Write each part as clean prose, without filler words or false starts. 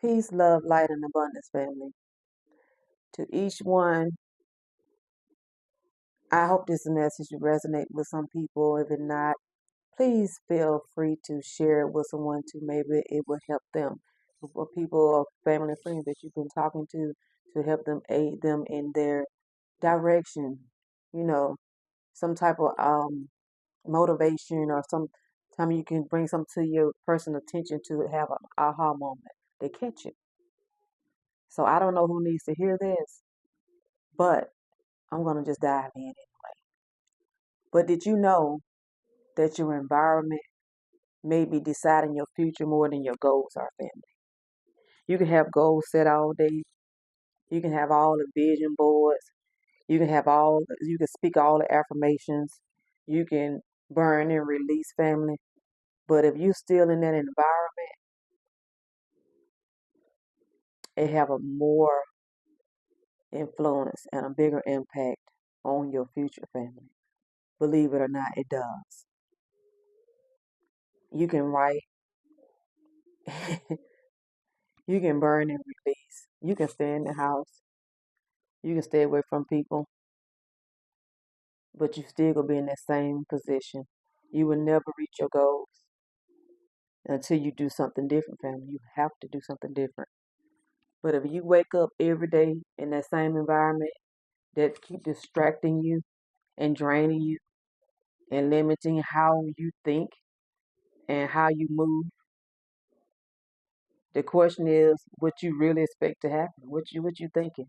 Peace, love, light, and abundance, family. To each one, I hope this message will resonate with some people. If it not, please feel free to share it with someone too. Maybe it will help them. For people or family friends that you've been talking to help them, aid them in their direction. You know, some type of motivation or some time you can bring something to your person's attention to have an aha moment. They catch it. So I don't know who needs to hear this, but I'm going to just dive in anyway. But did you know that your environment may be deciding your future more than your goals are, family? You can have goals set all day. You can have all the vision boards. You can speak all the affirmations. You can burn and release, family. But if you're still in that environment, it have a more influence and a bigger impact on your future, family. Believe it or not, it does. You can write, you can burn and release. You can stay in the house. You can stay away from people, but you still gonna be in that same position. You will never reach your goals until you do something different, family. You have to do something different. But if you wake up every day in that same environment that keep distracting you and draining you and limiting how you think and how you move, the question is what you really expect to happen. What you thinking?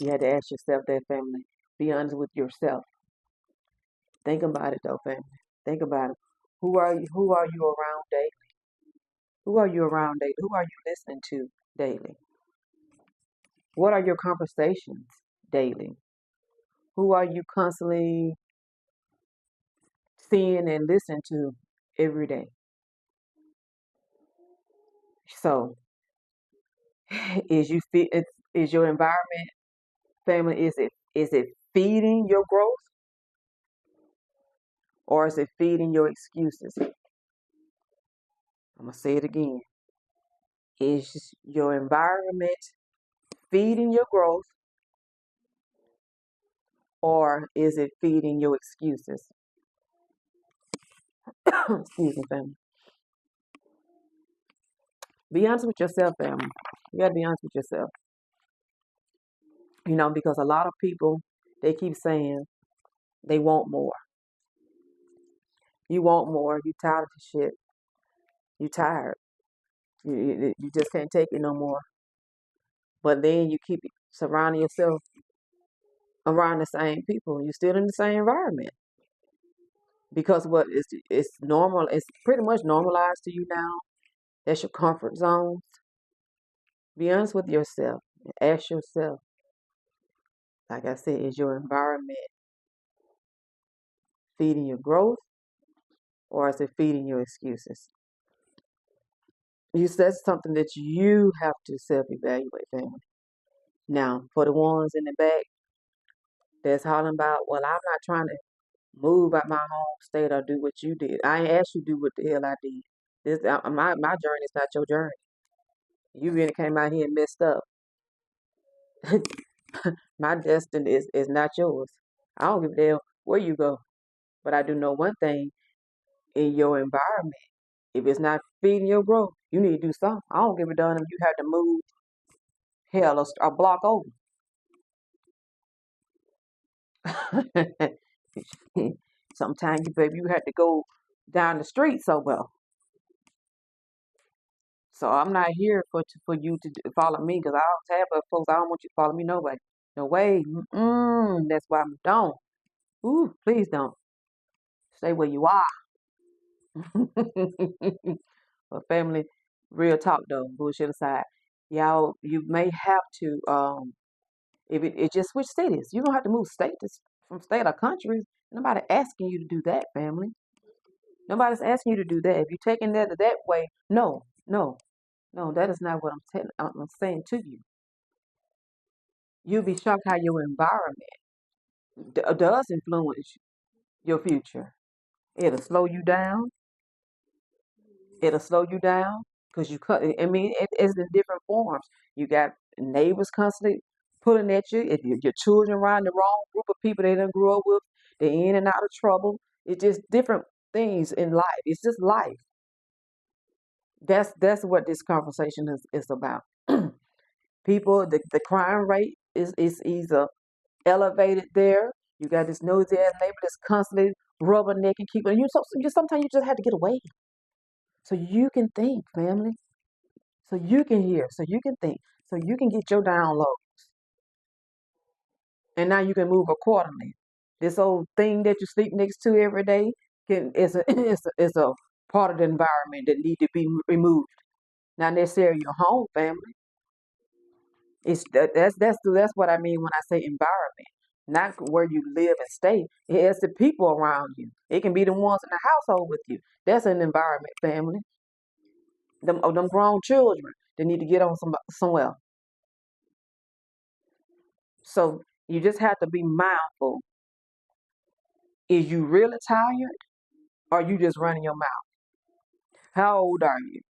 You had to ask yourself that, family. Be honest with yourself. Think about it though, family. Think about it. Who are you around daily? Who are you around daily? Who are you listening to daily? What are your conversations daily? Who are you constantly seeing and listening to every day? So, is your environment, family? Is it feeding your growth or is it feeding your excuses? I'm gonna say it again. Is your environment feeding your growth or is it feeding your excuses? Excuse me, family. Be honest with yourself, family. You gotta be honest with yourself. Because a lot of people they keep saying they want more. You want more. You tired of the shit. You tired. You just can't take it no more. But then you keep surrounding yourself around the same people. You're still in the same environment because what is it's normal. It's pretty much normalized to you now. That's your comfort zone. Be honest with yourself. Ask yourself, like I said, is your environment feeding your growth or is it feeding your excuses? That's something that you have to self-evaluate, family. Now, for the ones in the back that's hollering about, well, I'm not trying to move out my home state or do what you did. I ain't asked you to do what the hell I did. My journey is not your journey. You really came out here and messed up. My destiny is not yours. I don't give a damn where you go. But I do know one thing in your environment. If it's not feeding your growth, you need to do something. I don't give a damn if you have to move hell a block over. Sometimes you have to go down the street somewhere. So I'm not here for you to follow me because I don't have other folks. I don't want you to follow me nobody. No way. That's why I'm don't. Ooh, please don't. Stay where you are. But family, real talk though, bullshit aside. Y'all, you may have to if it just switch cities. You don't have to move from state or country. Nobody asking you to do that, family. Nobody's asking you to do that. If you're taking that way, no, no, no, that is not what I'm saying to you. You'll be shocked how your environment does influence your future. It'll slow you down. It'll slow you down because you cut. I mean, it's in different forms. You got neighbors constantly pulling at you. If your children around the wrong group of people they done grew up with, they're in and out of trouble. It's just different things in life. It's just life. That's what this conversation is about. People, the crime rate is either elevated there. You got this nosy ass neighbor that's constantly rubbernecking, keeping you. So you sometimes you just have to get away so you can think, family. So you can hear, so you can think, so you can get your download, and now you can move accordingly. This old thing that you sleep next to every day can is a is a part of the environment that need to be removed. Not necessarily your home, family. That's what I mean when I say environment, not where you live and stay. It's the people around you. It can be the ones in the household with you. That's an environment, family. Them grown children that need to get on somewhere. So you just have to be mindful. Is you really tired or you just running your mouth? How old are you?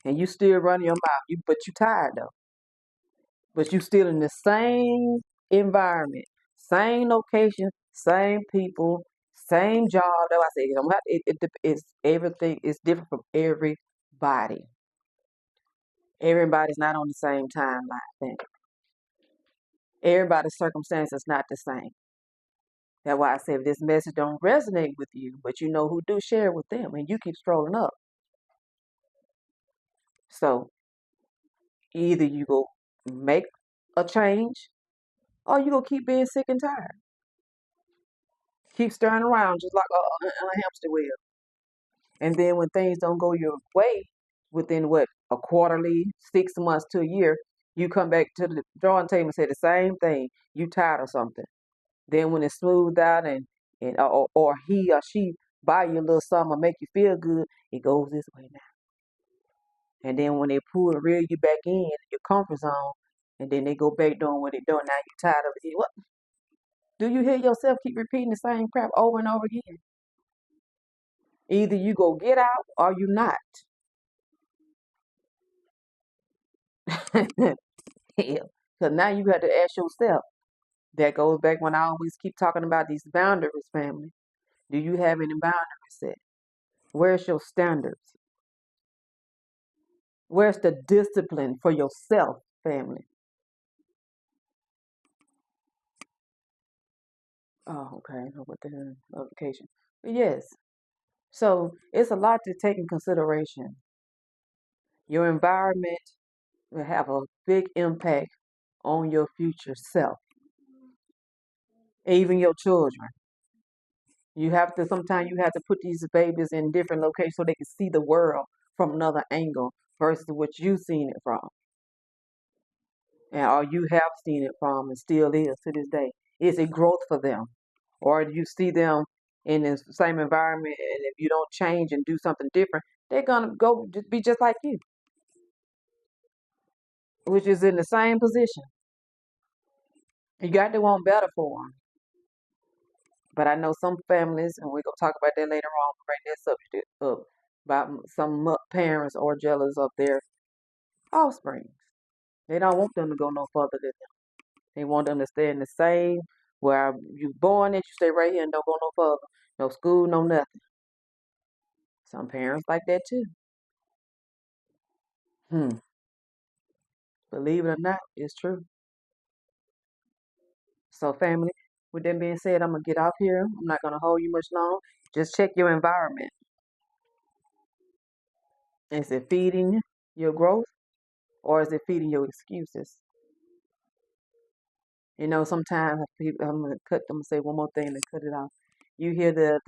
And you still running your mouth. But you tired though. But you still in the same environment, same location, same people, same job. That's why I say it's everything is different from everybody. Everybody's not on the same timeline. Everybody's circumstance is not the same. That's why I say if this message don't resonate with you, but you know who do, share it with them, and you keep strolling up. So either you go make a change, or you go keep being sick and tired. Keep stirring around just like a hamster wheel. And then when things don't go your way within what a quarterly, 6 months to a year, you come back to the drawing table and say the same thing. You tired of something. Then when it's smoothed out and or he or she buy you a little something or make you feel good, it goes this way now. And then when they pull and reel you back in your comfort zone, and then they go back doing what they're doing, now you're tired of it. What? Do you hear yourself keep repeating the same crap over and over again? Either you go get out or you not. Because now you have to ask yourself. That goes back when I always keep talking about these boundaries, family. Do you have any boundaries set? Where's your standards? Where's the discipline for yourself, family? Oh, okay. What the notification? But yes. So it's a lot to take in consideration. Your environment will have a big impact on your future self, even your children. Sometimes you have to put these babies in different locations so they can see the world from another angle versus what you've seen it from. And or you have seen it from and still is to this day. Is it growth for them? Or do you see them in the same environment and if you don't change and do something different, they're gonna go be just like you, which is in the same position. You got to want better for them. But I know some families, and we're gonna talk about that later on, bring that subject up about some parents are jealous of their offspring. They don't want them to go no further than them. They want them to stay in the same where you born at, you stay right here and don't go no further. No school, no nothing. Some parents like that too. Hmm. Believe it or not, it's true. So family, with that being said, I'm gonna get off here. I'm not gonna hold you much long. Just check your environment. Is it feeding your growth or is it feeding your excuses? You know, sometimes people, I'm gonna say one more thing and cut it off. You hear the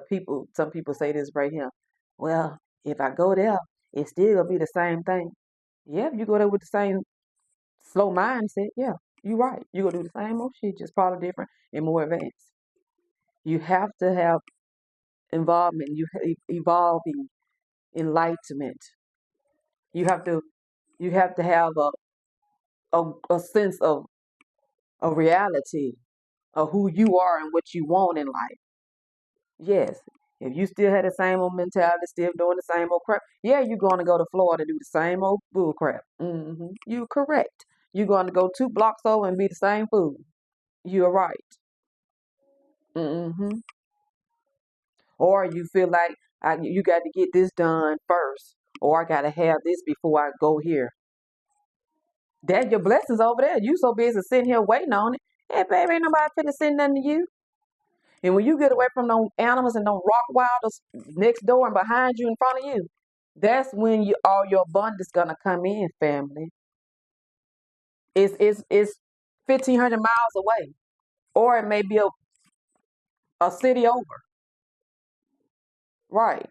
people, some people say this right here. Well, if I go there, it's still gonna be the same thing. Yeah, if you go there with the same slow mindset, yeah, you're right. You're gonna do the same old shit, just probably different and more advanced. You have to have involvement, evolving enlightenment. You have to have a sense of a reality of who you are and what you want in life. Yes, If you still had the same old mentality, still doing the same old crap, yeah, you're going to go to Florida to do the same old bull crap. You're correct. You're going to go 2 blocks over and be the same food. You're right. hmm Or you feel like you got to get this done first, or I got to have this before I go here. That's your blessings over there. You so busy sitting here waiting on it. Hey, baby, ain't nobody finna send nothing to you. And when you get away from those animals and those rock wilders next door and behind you in front of you, that's when all your abundance gonna come in, family. It's 1,500 miles away, or it may be a city over. Right.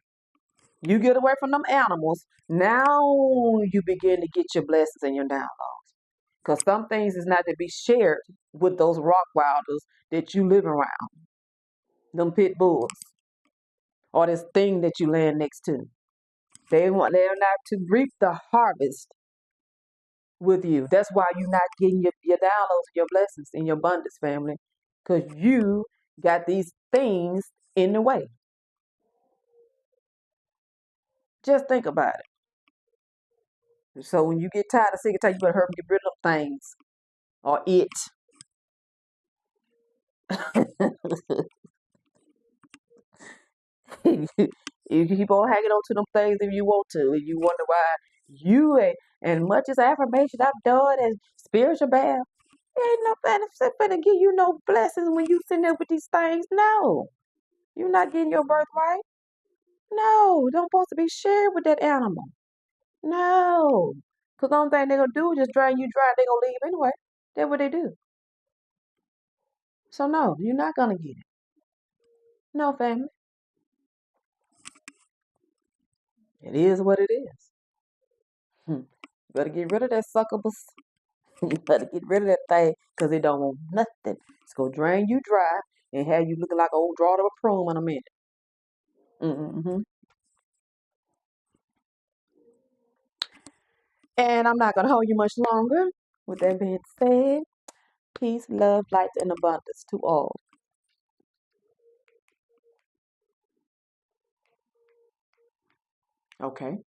You get away from them animals, now you begin to get your blessings and your downloads. Because some things is not to be shared with those rock wilders that you live around, them pit bulls, or this thing that you land next to. They're not to reap the harvest with you. That's why you're not getting your downloads, your blessings, and your abundance, family. Because you got these things in the way. Just think about it. So when you get tired of sick and tired, you better hurry and get rid of them things. Or it. You keep on hanging on to them things if you want to. And you wonder why you ain't, and much as affirmation I've done and spiritual bath, ain't no benefit finna give you no blessings when you sitting there with these things. No. You're not getting your birthright. No. Don't supposed to be shared with that animal. No. Because the only thing they're gonna do is just drain you dry. They're gonna leave anyway. That's what they do. So no, you're not gonna get it. No, family. It is what it is. You better get rid of that succubus. You better get rid of that thing because it don't want nothing. It's gonna drain you dry and have you looking like an old drought of a prune in a minute. hmm And I'm not gonna hold you much longer. With that being said, peace, love, light, and abundance to all. Okay.